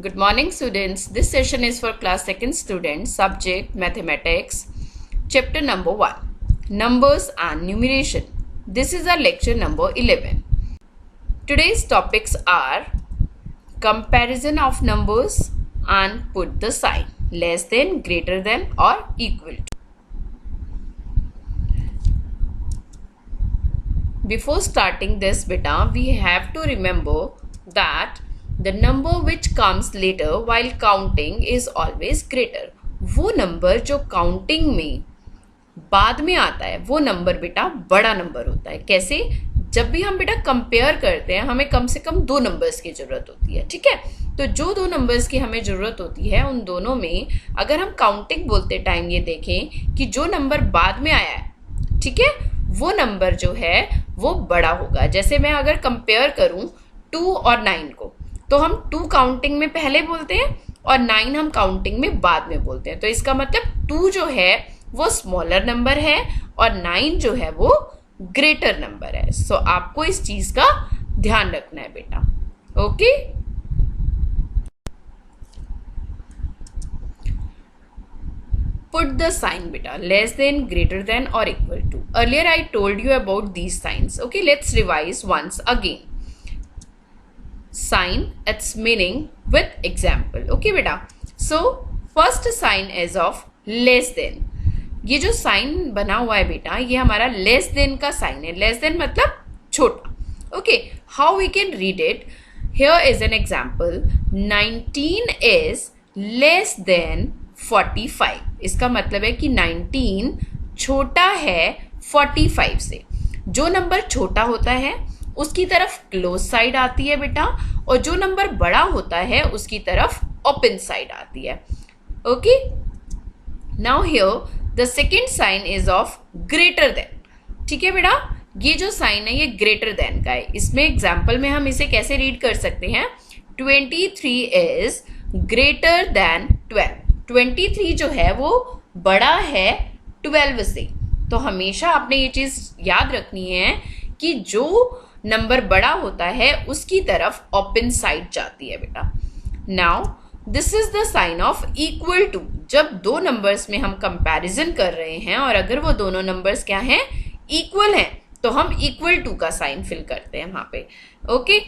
Good morning, students. This session is for class 2nd students, subject mathematics, chapter number 1, numbers and numeration. This is our lecture number 11. Today's topics are comparison of numbers and put the sign less than, greater than or equal to. Before starting this beta, we have to remember that the number which comes later while counting is always greater. वो number जो counting में बाद में आता है वो number बेटा बड़ा नंबर होता है. कैसे? जब भी हम बेटा कंपेयर करते हैं हमें कम से कम दो नंबर्स की जरूरत होती है. ठीक है, तो जो दो नंबर्स की हमें जरूरत होती है उन दोनों में अगर हम काउंटिंग बोलते टाइम ये देखें कि जो नंबर बाद में आया है, ठीक है, वो नंबर जो है वो बड़ा होगा. जैसे मैं अगर कंपेयर करूं 2 और 9 को, तो हम 2 काउंटिंग में पहले बोलते हैं और 9 हम काउंटिंग में बाद में बोलते हैं. तो इसका मतलब 2 जो है वो स्मॉलर नंबर है और 9 जो है वो ग्रेटर नंबर है. सो आपको इस चीज का ध्यान रखना है बेटा. Okay, put the sign beta less than, greater than or equal to. Earlier I told you about these signs. Okay, let's revise once again. Sign, its meaning with example. Okay beta, so first sign is of less than. ये जो sign बना हुआ है बेटा ये हमारा less than का sign है. लेस देन मतलब छोटा. Okay, how we can read it? Here is an example. 19 is less than 45. इसका मतलब है कि 19 छोटा है 45 से. जो नंबर छोटा होता है उसकी तरफ क्लोज साइड आती है बेटा, और जो नंबर बड़ा होता है उसकी तरफ ओपन साइड आती है. Okay, now here the second sign is of greater than. ठीक है बेटा, ये जो साइन है ये ग्रेटर देन का है. इसमें एग्जाम्पल में हम इसे कैसे रीड कर सकते हैं? 23 इज ग्रेटर देन 12. 23 जो है वो बड़ा है 12 से. तो हमेशा आपने ये चीज याद रखनी है कि जो नंबर बड़ा होता है उसकी तरफ ओपन साइड जाती है बेटा. Now this is the sign of equal to. जब दो नंबर्स में हम कंपैरिजन कर रहे हैं और अगर वो दोनों नंबर्स क्या हैं? इक्वल हैं, तो हम इक्वल टू का साइन फिल करते हैं वहां पे. Okay,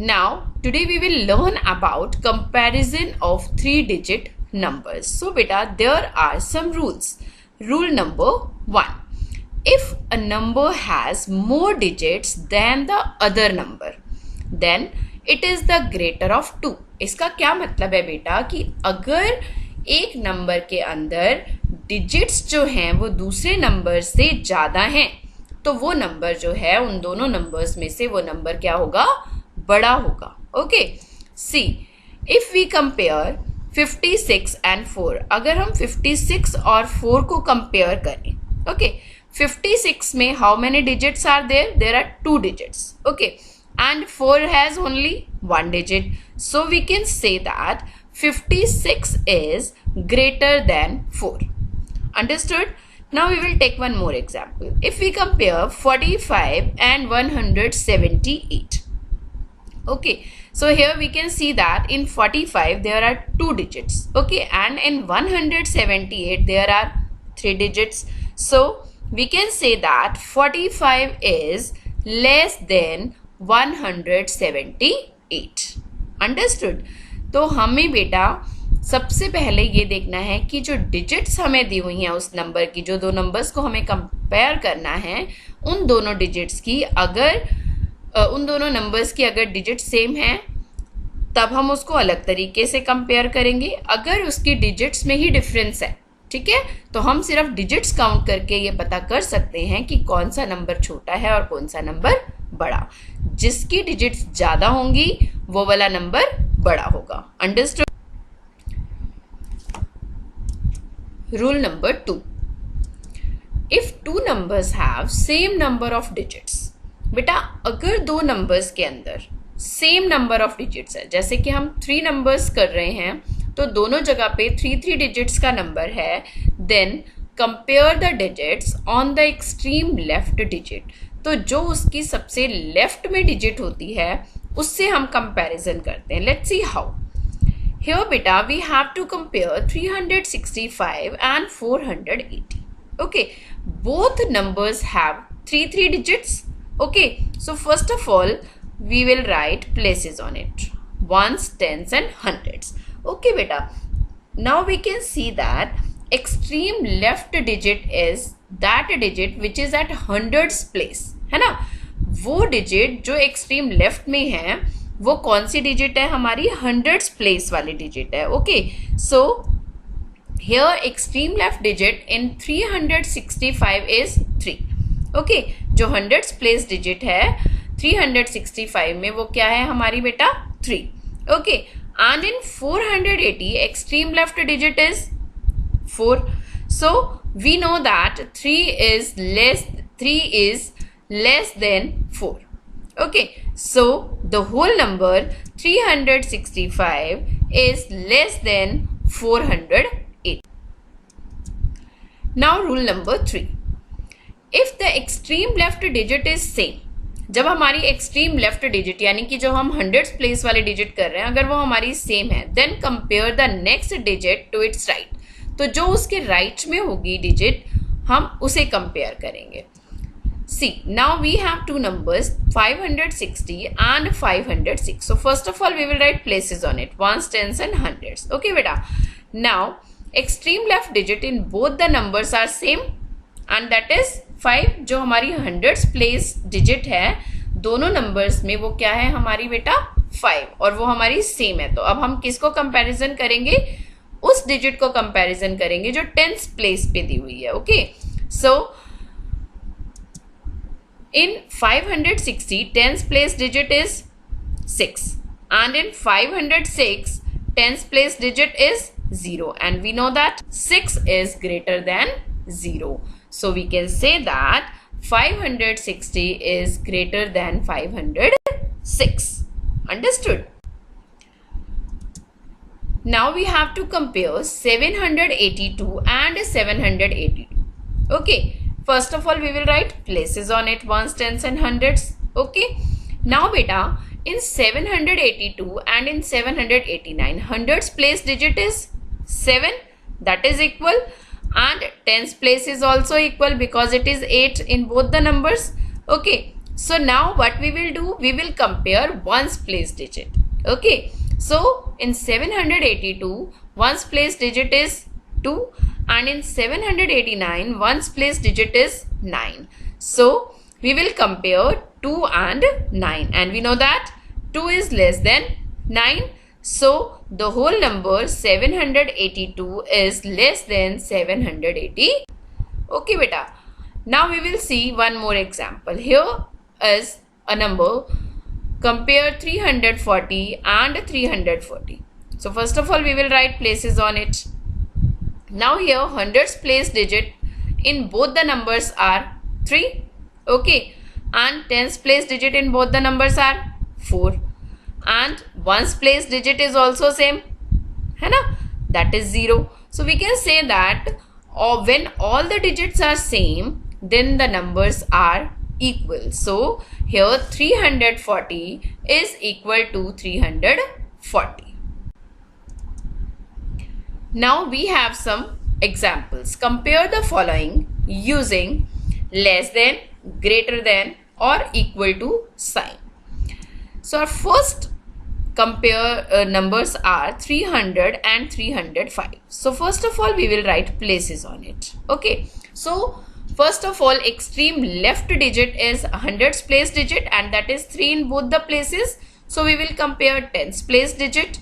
now today we will learn about comparison of 3-digit numbers. So beta, there are some rules. Rule number 1, if a number has more digits than the other number then it is the greater of 2. इसका क्या मतलब है बेटा कि अगर एक number के अंदर डिजिट्स जो हैं वो दूसरे नंबर से ज्यादा हैं तो वो नंबर जो है उन दोनों नंबर्स में से वो नंबर क्या होगा? बड़ा होगा. Okay, see if we compare 56 and 4, अगर हम 56 और 4 को कंपेयर करें, ओके, 56 में how many digits are there? There are 2 digits. Okay, and 4 has only 1 digit. So we can say that 56 is greater than 4. Understood? Now we will take one more example. If we compare 45 and 178. Okay, so here we can see that in 45 there are 2 digits. Okay, and in 178 there are 3 digits. So we can say that 45 is less than 178. Understood? तो हमें बेटा सबसे पहले ये देखना है कि जो डिजिट्स हमें दी हुई हैं उस नंबर की, जो दो नंबर्स को हमें कंपेयर करना है उन दोनों डिजिट्स की, अगर उन दोनों नंबर्स की अगर डिजिट सेम हैं तब हम उसको अलग तरीके से कंपेयर करेंगे. अगर उसकी डिजिट्स में ही डिफरेंस है, ठीक है, तो हम सिर्फ डिजिट्स काउंट करके ये पता कर सकते हैं कि कौन सा नंबर छोटा है और कौन सा नंबर बड़ा. जिसकी डिजिट्स ज्यादा होंगी वो वाला नंबर बड़ा होगा. Understood? Rule number 2, if two numbers have same number of digits. बेटा अगर दो नंबर्स के अंदर सेम नंबर ऑफ डिजिट्स है, जैसे कि हम 3 नंबर्स कर रहे हैं तो दोनों जगह पे 3 डिजिट्स का नंबर है, then compare the digits on the extreme left digit. तो जो उसकी सबसे लेफ्ट में डिजिट होती है उससे हम कंपैरिजन करते हैं. Let's see how. Here beta we have to compare 365 and 480. Okay, both numbers have 3 digits. Okay, so first of all we will write places on it, ones, tens and hundreds. Okay beta, now we can see that extreme left digit is that digit which is at hundreds place, है ना. वो digit जो extreme left में है वो कौन सी digit है, हमारी हंड्रेड्स प्लेस वाली डिजिट है. Okay, so here extreme left digit in 365 is 3. Okay, जो हंड्रेड्स प्लेस डिजिट है 365 में वो क्या है हमारी बेटा 3. Okay, and in 480 extreme left digit is 4. So we know that 3 is less than 4. Okay, so the whole number 365 is less than 480. Now rule number 3. If the extreme left digit is same, जब हमारी extreme left digit यानी कि जो हम hundreds place वाली digit कर रहे हैं अगर वो हमारी same है, then compare the next digit to its right. तो जो उसके right में होगी digit हम उसे compare करेंगे. See, now we have two numbers 560 and 506. So first of all we will write places on it, ones, tens and hundreds. Okay beta, now extreme left digit in both the numbers are same and that is 5. जो हमारी hundreds place digit है दोनों numbers में वो क्या है हमारी बेटा 5 और वो हमारी same है. तो अब हम किसको comparison करेंगे, उस digit को comparison करेंगे जो tens place पे दी हुई है. Okay, so in 560 tens place digit is 6 and in 506 tens place digit is 0 and we know that 6 is greater than 0. So we can say that 560 is greater than 506. Understood? Now we have to compare 782 and 782. Okay. First of all we will write places on it, ones, tens and hundreds. Okay, now beta in 782 and in 789 hundreds place digit is 7, that is equal, and tens place is also equal because it is 8 in both the numbers. Okay, so now what we will do, we will compare ones place digit. Okay, so in 782 ones place digit is 2 and in 789 ones place digit is 9. So we will compare 2 and 9 and we know that 2 is less than 9. So the whole number 782 is less than 780. Okay beta, now we will see one more example. Here is a number, compare 340 and 340. So first of all we will write places on it. Now here hundreds place digit in both the numbers are 3. Okay, and tens place digit in both the numbers are 4 and ones place digit is also same, है ना, that is 0. So we can say that when all the digits are same then the numbers are equal. So here 340 is equal to 340. Now we have some examples. Compare the following using less than, greater than or equal to sign. So our first compare numbers are 300 and 305. So first of all we will write places on it. Okay, so first of all extreme left digit is hundreds place digit and that is 3 in both the places. So we will compare tens place digit.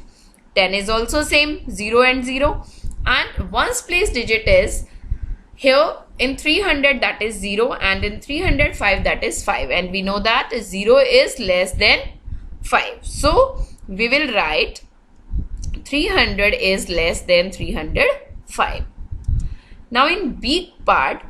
10 is also same, 0 and 0, and ones place digit is here in 300 that is 0 and in 305 that is 5 and we know that 0 is less than 5. So we will write 300 is less than 305. Now in B part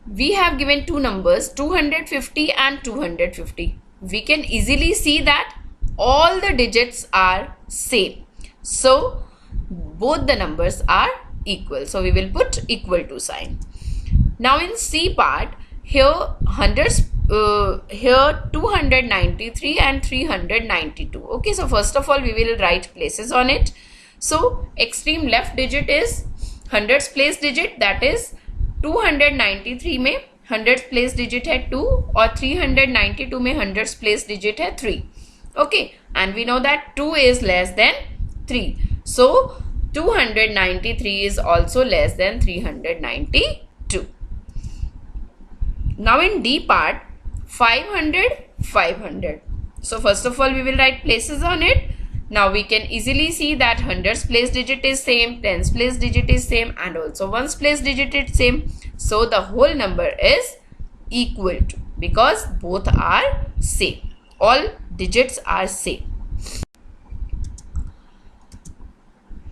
we have given two numbers 250 and 250. We can easily see that all the digits are same. So both the numbers are equal. So we will put equal to sign. Now in C part, here hundreds here 293 and 392. Okay, so first of all we will write places on it. So extreme left digit is hundreds place digit, that is 293 में hundreds place digit है 2 और 392 में hundreds place digit है 3. Okay, and we know that 2 is less than 3. So 293 is also less than 392. Now in D part, 500, 500. So first of all we will write places on it. Now we can easily see that hundreds place digit is same, tens place digit is same, and also ones place digit is same. So the whole number is equal to, because both are same. All digits are same.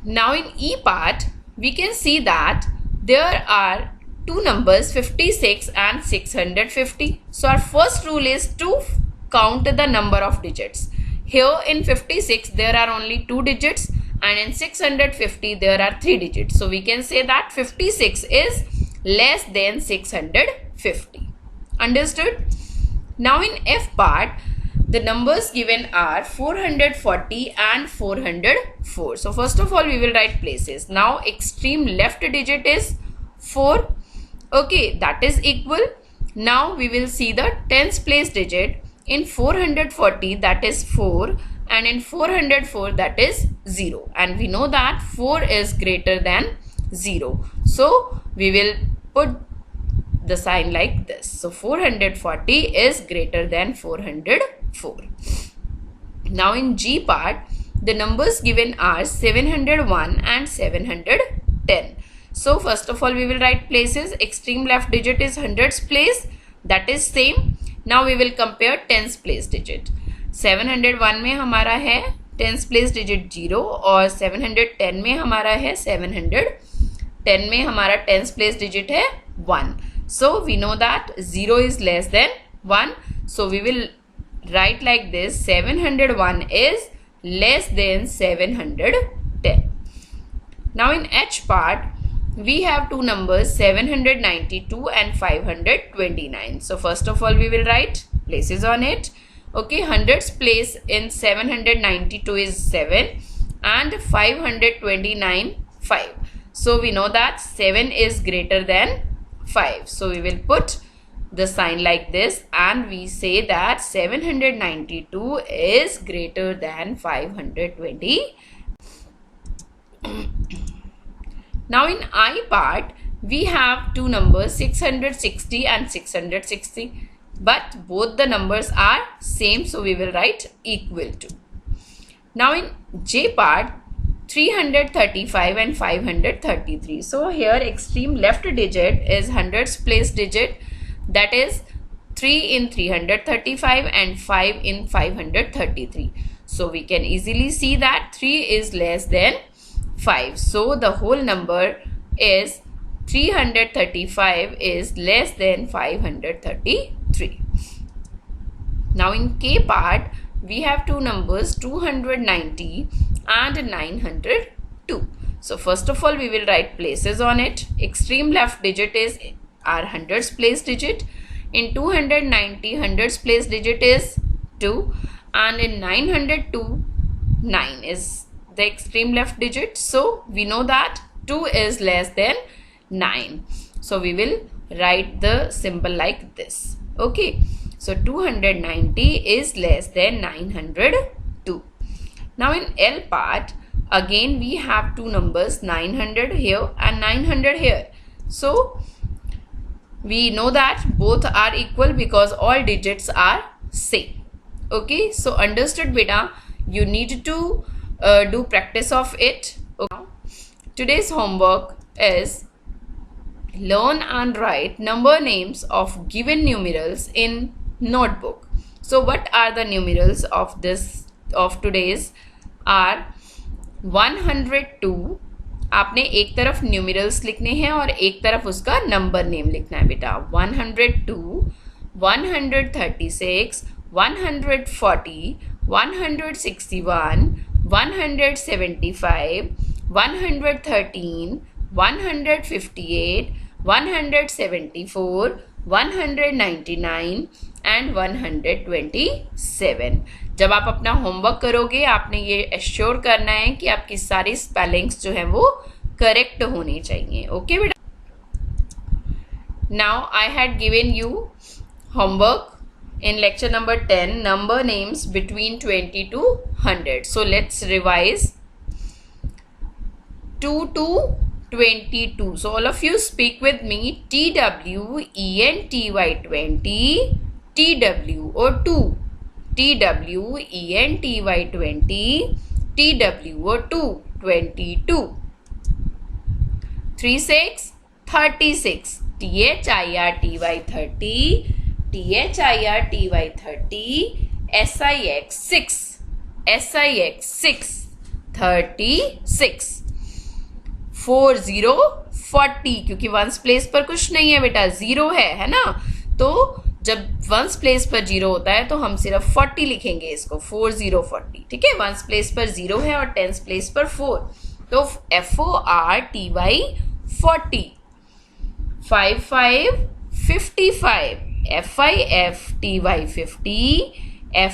Now in E part, we can see that there are two numbers 56 and 650. So our first rule is to count the number of digits. Here in 56 there are only 2 digits and in 650 there are 3 digits. So we can say that 56 is less than 650. Understood? Now in F part, the numbers given are 440 and 404. So first of all we will write places. Now extreme left digit is 4. Okay, that is equal. Now we will see the tens place digit. In 440 that is 4 and in 404 that is 0, and we know that 4 is greater than 0. So we will put the sign like this. So 440 is greater than 404. Now in G part, the numbers given are 701 and 710. So first of all we will write places. Extreme left digit is hundreds place, that is same. Now we will compare tens place digit. 701 में हमारा है tens place digit 0 और 710 में हमारा है 710 में हमारा tens place digit है 1. So we know that 0 is less than 1. So we will write like this: 701 is less than 710. Now in H part, we have two numbers 792 and 529. So first of all we will write places on it. Okay, hundreds place in 792 is 7 and 529 5. So we know that 7 is greater than 5. So we will put the sign like this and we say that 792 is greater than 520. Now in I part, we have two numbers 660 and 660, but both the numbers are same, so we will write equal to. Now in J part, 335 and 533. So here extreme left digit is hundreds place digit, that is 3 in 335 and 5 in 533. So we can easily see that 3 is less than 5. So the whole number is 335 is less than 533. Now in K part, we have two numbers 290 and 902. So first of all we will write places on it. Extreme left digit is our hundreds place digit. In 290 hundreds place digit is 2 and in 902 9 is the extreme left digit. So we know that 2 is less than 9. So we will write the symbol like this. Okay, so 290 is less than 902. Now in L part, again we have two numbers 900 here and 900 here. So we know that both are equal because all digits are same. Okay, so understood beta, you need to do practice of it. Okay. Today's homework is learn and write number names of given numerals in notebook. So what are the numerals of today's are 102. आपने एक तरफ numerals लिखने हैं और एक तरफ उसका number name लिखना है बेटा. 102, 136, 140, 161, 175, 113, 158, 174, 199 एंड 127। जब आप अपना होमवर्क करोगे आपने ये एश्योर करना है कि आपकी सारी स्पेलिंग्स जो है वो करेक्ट होनी चाहिए। ओके बेटा, now I had given you homework in lecture number 10, number names between 20 to 100. So let's revise. 2 to 22. So all of you speak with me. TWENTY 20, TW or 2. TWENTY 20, TW or 2, 22. 3 6 36, THIRTY 30, THIRTY 30, SIX 6, SIX 6, 36, 40 40, क्योंकि ones place पर कुछ नहीं है बेटा, zero है ना, तो जब वंस प्लेस पर जीरो होता है तो हम सिर्फ 40 लिखेंगे इसको, 40 40, ठीक है। वंस प्लेस पर जीरो है और टेंस प्लेस पर 4, तो FORTY 40, 55 55, FIFTY 50,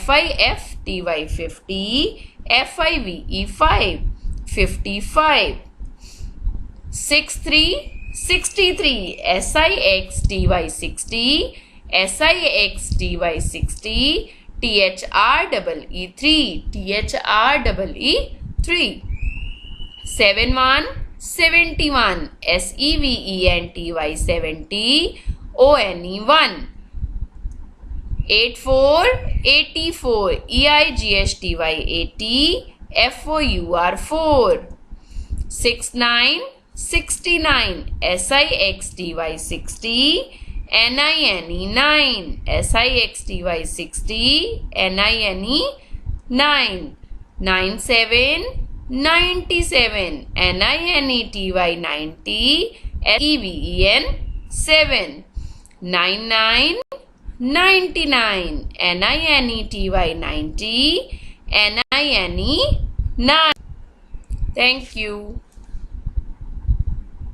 FIFTY 50, FIVE 5, 55, 63 63, SIXTY 60, SIXTY 60, THREE 3, THREE 3, 71 71, SEVENTY 70, ONE 1, 84 84, EIGSTY 80, FOUR 4, 69 69, SIXTY 60, NINE 9, SIXTY 60, NINE 9, 97 97, NINETY 90, SEVEN 7, 99 99, NINETY 90, NINE 9. Thank you.